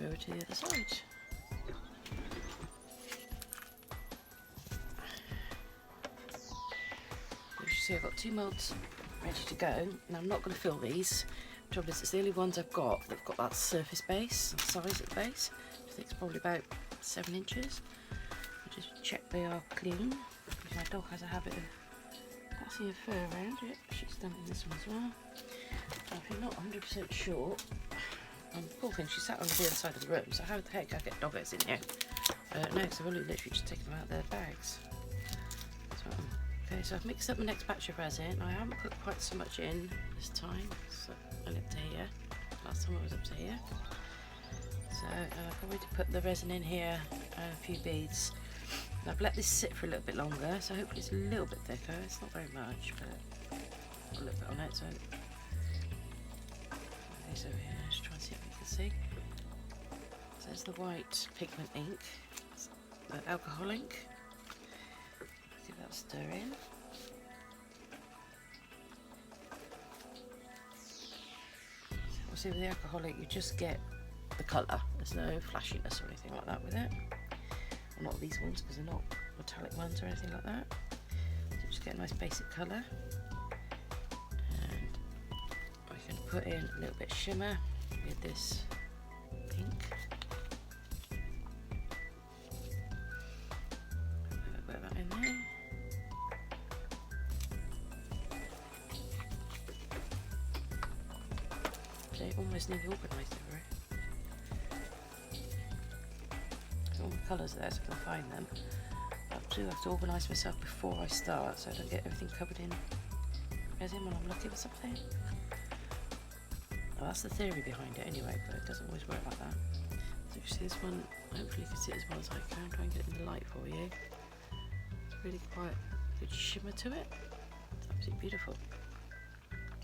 over to the other side. As you see, I've got 2 moulds ready to go. Now I'm not going to fill these. The trouble is, it's the only ones I've got that've got that surface base, size at the base. I think it's probably about 7 inches. I'll just check they are clean, because my dog has a habit of passing her fur around it. She's done it in this one as well. If you're not 100% sure, the poor thing, she sat on the other side of the room, so how the heck I get doggos in here? I don't know, because I've only literally just taken them out of their bags. So, okay, so I've mixed up the next batch of resin. I haven't put quite so much in this time, so I'm up to here. Last time I was up to here. So I've already put the resin in here and a few beads. And I've let this sit for a little bit longer, so hopefully it's a little bit thicker. It's not very much, but a little bit on it, so these over here, just try and see if you can see. So there's the white pigment ink, the alcohol ink. Give that a stir in. So obviously with the alcohol ink you just get the colour, there's no flashiness or anything like that with it. Well, not these ones because they're not metallic ones or anything like that. So you just get a nice basic colour. Put in a little bit of shimmer with this pink. Put that in there. They almost need organised over it. So all the colours are there, so I can find them. I do have to organise myself before I start, so I don't get everything covered in resin when I'm looking for something. Well, that's the theory behind it anyway, but it doesn't always work like that. So you see this one, hopefully you can see it as well as I can. Try and get it in the light for you. It's really quite a good shimmer to it. It's absolutely beautiful.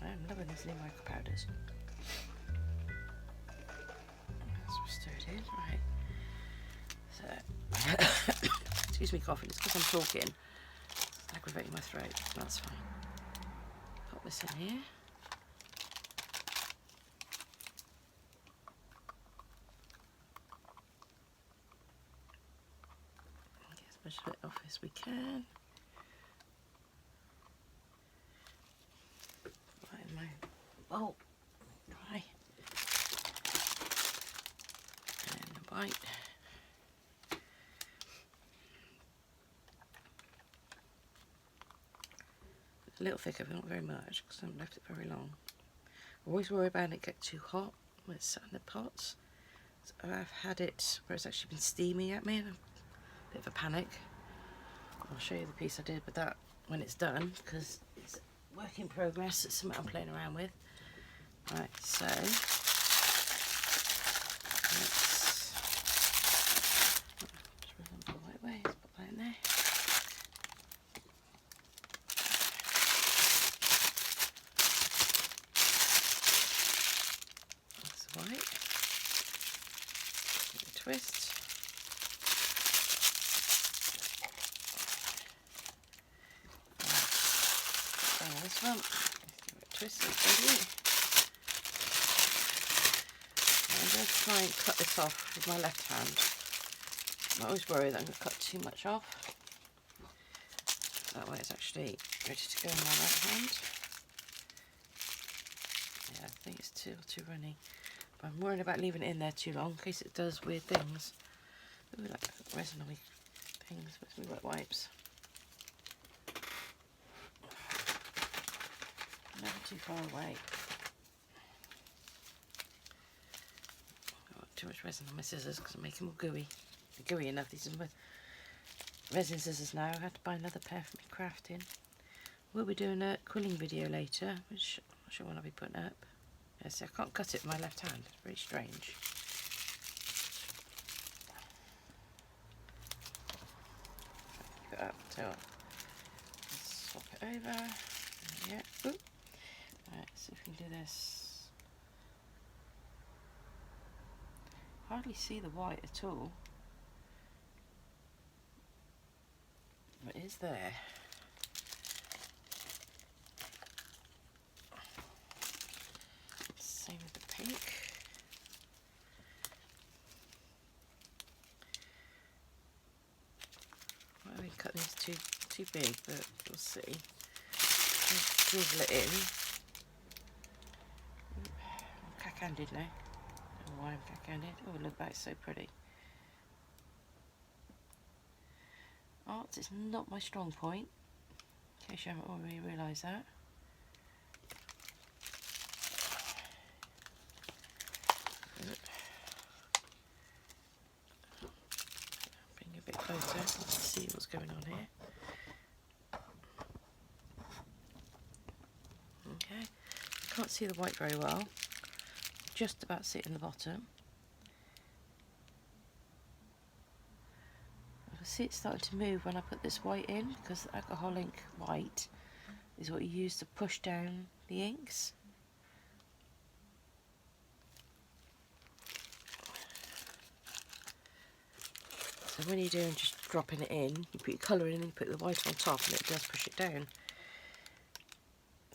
I am loving these new micro powders. That's what stirred in, right. So, excuse me coughing, it's because I'm talking. It's aggravating my throat, that's fine. Pop this in here. Push it off as we can. Right in my bowl. Dry. And the white. A little thicker, but not very much, because I haven't left it very long. I always worry about it get too hot when it's sat in the pots. So I've had it where it's actually been steaming at me. And bit of a panic. I'll show you the piece I did with that when it's done, because it's a work in progress. It's something I'm playing around with. Right, so let's just remember the right way. Let's put that in there. That's white. Give it a twist. This one, give it a twist and steady. I'm going to try and cut this off with my left hand. I always worry that I'm going to cut too much off. That way it's actually ready to go in my right hand. Yeah, I think it's too runny. But I'm worried about leaving it in there too long in case it does weird things. Ooh, like resin-y things with my wet wipes. Never too far away. I've got too much resin on my scissors because I'm making them all gooey. They're gooey enough. These are my resin scissors now. I had to buy another pair for my crafting. We'll be doing a quilling video later, which I'm not sure when I'll be putting up. Yeah, see, I can't cut it with my left hand. It's very strange. Pick it up until I swap it over. Yeah. Ooh. Right, so if we can do this. Hardly see the white at all. But it is there. Same with the pink. cut these too big, but we'll see. I'll drizzle it in. I'm cack-handed now. I don't know why I'm cack-handed. Oh, look, that's so pretty. Art is not my strong point, in case you haven't already realised that. Bring it a bit closer, let's see what's going on here. Okay, I can't see the white very well, just about see it in the bottom. I see it starting to move when I put this white in, because the alcohol ink white is what you use to push down the inks. So when you're doing just dropping it in, you put your colour in and you put the white on top and it does push it down.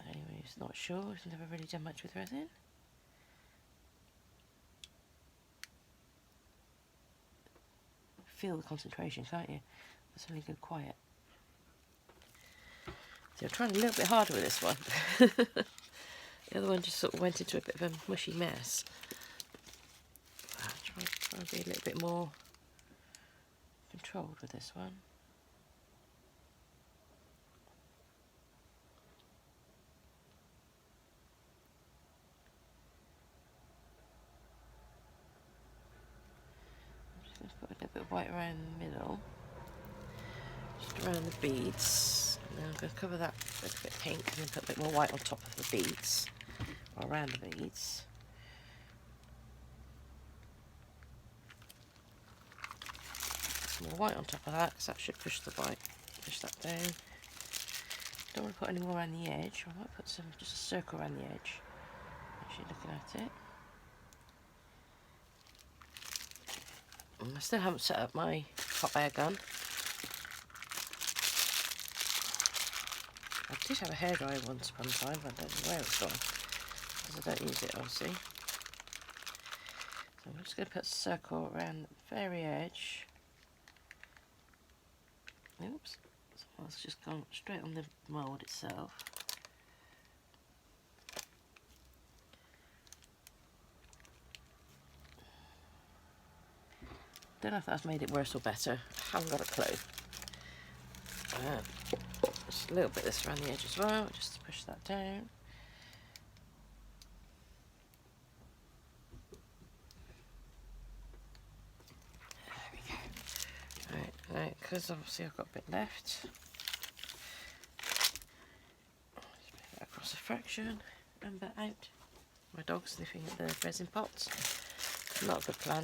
Anyone who's not sure, who's never really done much with resin. Feel the concentration, can't you? It's only go quiet. So I'm trying a little bit harder with this one. The other one just sort of went into a bit of a mushy mess. I'll try and be a little bit more controlled with this one. I'm just going to put a little bit of white around the middle, just around the beads. And then I'm going to cover that with a bit pink and then put a bit more white on top of the beads, or around the beads. More white on top of that, because that should push the white, push that down. Don't want to put any more around the edge. I might put some, just a circle around the edge. Actually looking at it. And I still haven't set up my hot air gun. I did have a hairdryer once upon a time, but I don't know where it's gone, because I don't use it obviously. So I'm just going to put a circle around the very edge. Oops, so it's just gone straight on the mould itself. Don't know if that's made it worse or better. I haven't got a clue. Just a little bit of this around the edge as well, just to push that down. Right, because obviously I've got a bit left, just put that across a fraction and back out. My dog's sniffing at the resin pots. Not a good plan.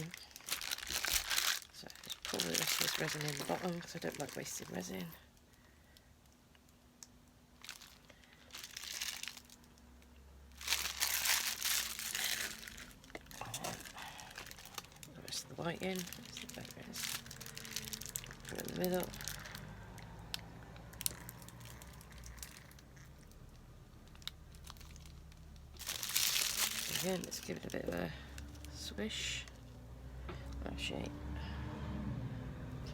So just pour the rest of this resin in the bottom because I don't like wasting resin. Put the rest of the white in. There it is. Put it in the middle. Again, let's give it a bit of a swish. Actually,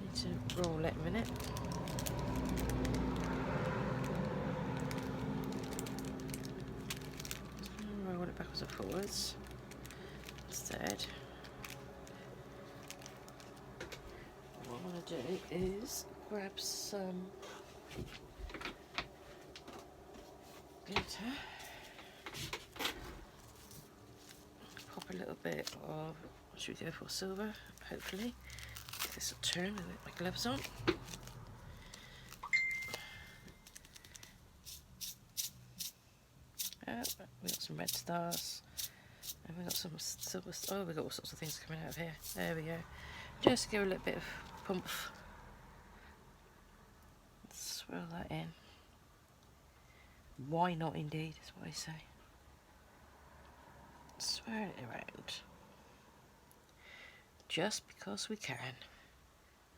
need to roll it a minute. Roll it backwards and forwards instead. What I want to do is grab some glitter, pop a little bit of, what should we go for, silver, hopefully. This will turn with my gloves on. We got some red stars, and we got some silver. Oh, we got all sorts of things coming out of here. There we go. Just give a little bit of pump. Swirl that in. Why not, indeed, is what I say. Swirl it around. Just because we can.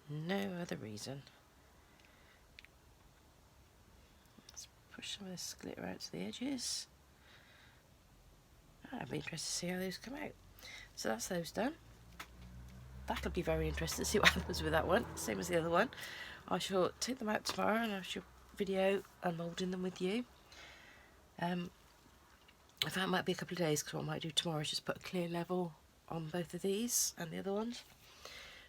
No other reason. Let's push some of this glitter out to the edges. I'd be interested to see how those come out. So that's those done. That'll be very interesting to see what happens with that one. Same as the other one. I shall take them out tomorrow and I shall video unmoulding them with you. I thought it might be a couple of days, because what I might do tomorrow is just put a clear level on both of these and the other ones,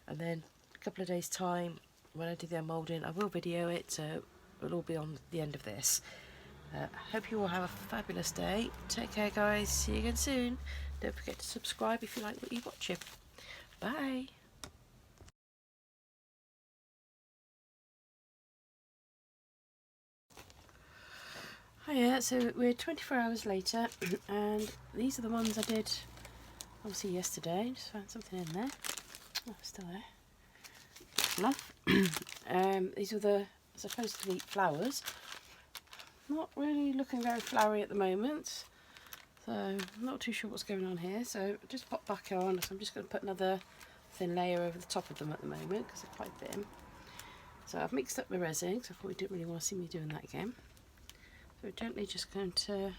and then a couple of days time when I do the unmoulding I will video it, so it'll all be on the end of this. Hope you all have a fabulous day. Take care guys, see you again soon. Don't forget to subscribe if you like what you're watching. Bye. Hiya, so we're 24 hours later and these are the ones I did obviously yesterday. Just found something in there. Oh, still there. Enough. These are the supposed to be flowers. Not really looking very flowery at the moment, so I'm not too sure what's going on here. So just pop back on, so I'm just going to put another thin layer over the top of them at the moment because they're quite thin. So I've mixed up my resin because I thought you didn't really want to see me doing that again. So we're gently just going to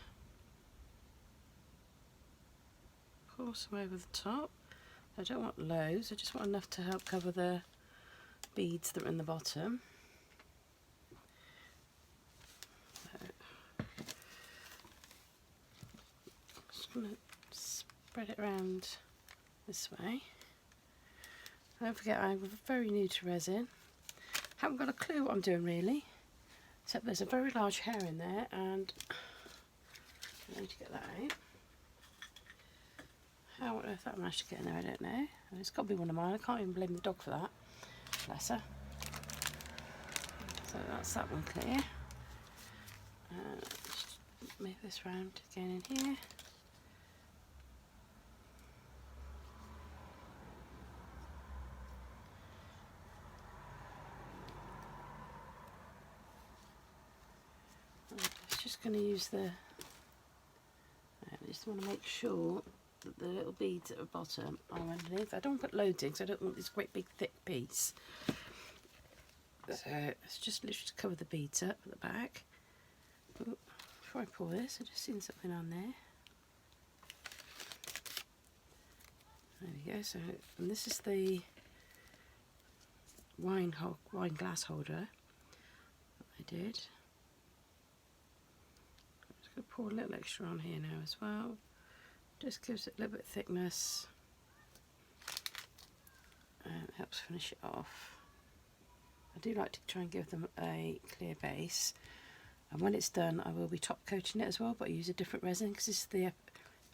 pour some over the top. I don't want loads, I just want enough to help cover the beads that are in the bottom. Just going to spread it around this way. Don't forget, I'm very new to resin. Haven't got a clue what I'm doing really, except there's a very large hair in there and I need to get that out. How on earth that managed to get in there, I don't know. It's got to be one of mine. I can't even blame the dog for that. Bless her. So that's that one clear. Just move this round again in here. I'm just going to use the... I just want to make sure that the little beads at the bottom are underneath. I don't want to put loads in because I don't want this great big thick piece. So it's just literally to cover the beads up at the back. Ooh, before I pour this, I've just seen something on there. There we go. So, and this is the wine glass holder that I did. I'm just going to pour a little extra on here now as well. Just gives it a little bit of thickness and helps finish it off. I do like to try and give them a clear base, and when it's done I will be top coating it as well, but I use a different resin because this is the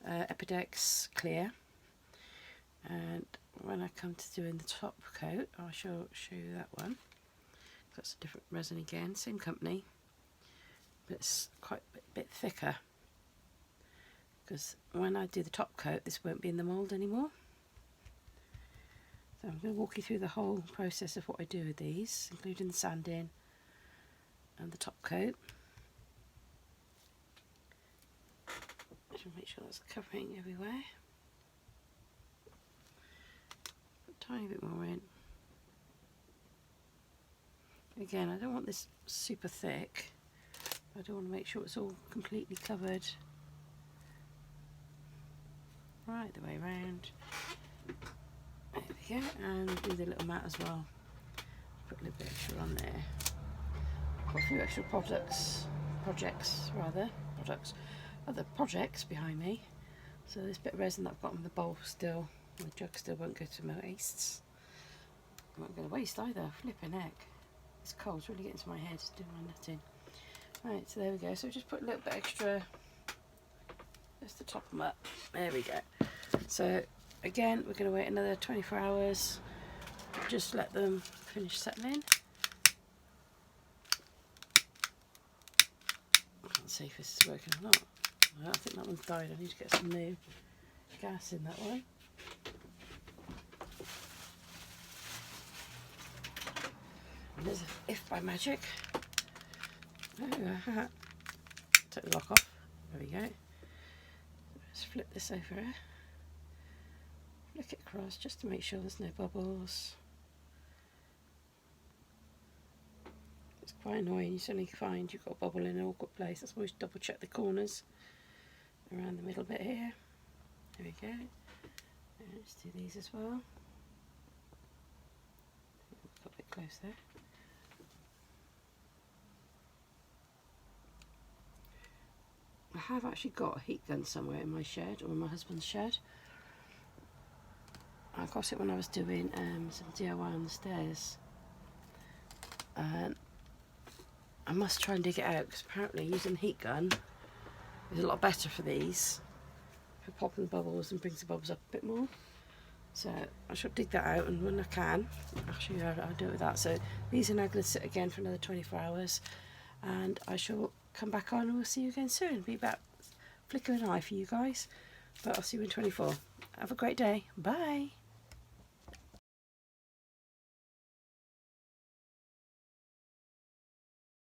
Epidex Clear, and when I come to doing the top coat I shall show you that one. That's a different resin again, same company, but it's quite a bit thicker, because when I do the top coat this won't be in the mould anymore. So I'm going to walk you through the whole process of what I do with these, including the sanding and the top coat. I should make sure that's covering everywhere. Put a tiny bit more in. Again, I don't want this super thick. I do want to make sure it's all completely covered right the way around. There we go, and do the little mat as well. Put a little bit extra on there. Got a few extra other projects behind me. So this bit of resin that I've got in the bowl still, the jug still won't go to my wastes. I won't go to waste either, flipping heck. It's cold, it's really getting to my head, doing my nutting. Right, so there we go. So just put a little bit extra just to top them up. There we go. So again, we're going to wait another 24 hours, just let them finish settling. I can't see if this is working or not. I think that one's died. I need to get some new gas in that one. And there's a if by magic. Oh, take the lock off. There we go. Just flip this over here. Flick it across just to make sure there's no bubbles. It's quite annoying, you suddenly find you've got a bubble in an awkward place. That's why always double check the corners around the middle bit here. There we go. And let's do these as well. Got a bit close there. have actually got a heat gun somewhere in my shed, or in my husband's shed. I got it when I was doing some DIY on the stairs. I must try and dig it out, because apparently using the heat gun is a lot better for these, for popping the bubbles and brings the bubbles up a bit more. So I shall dig that out, and when I can, I'll show you how I'll do it with that. So these are now going to sit again for another 24 hours, and I shall come back on and we'll see you again soon. Be about flicker of an eye for you guys, but I'll see you in 24. Have a great day. Bye.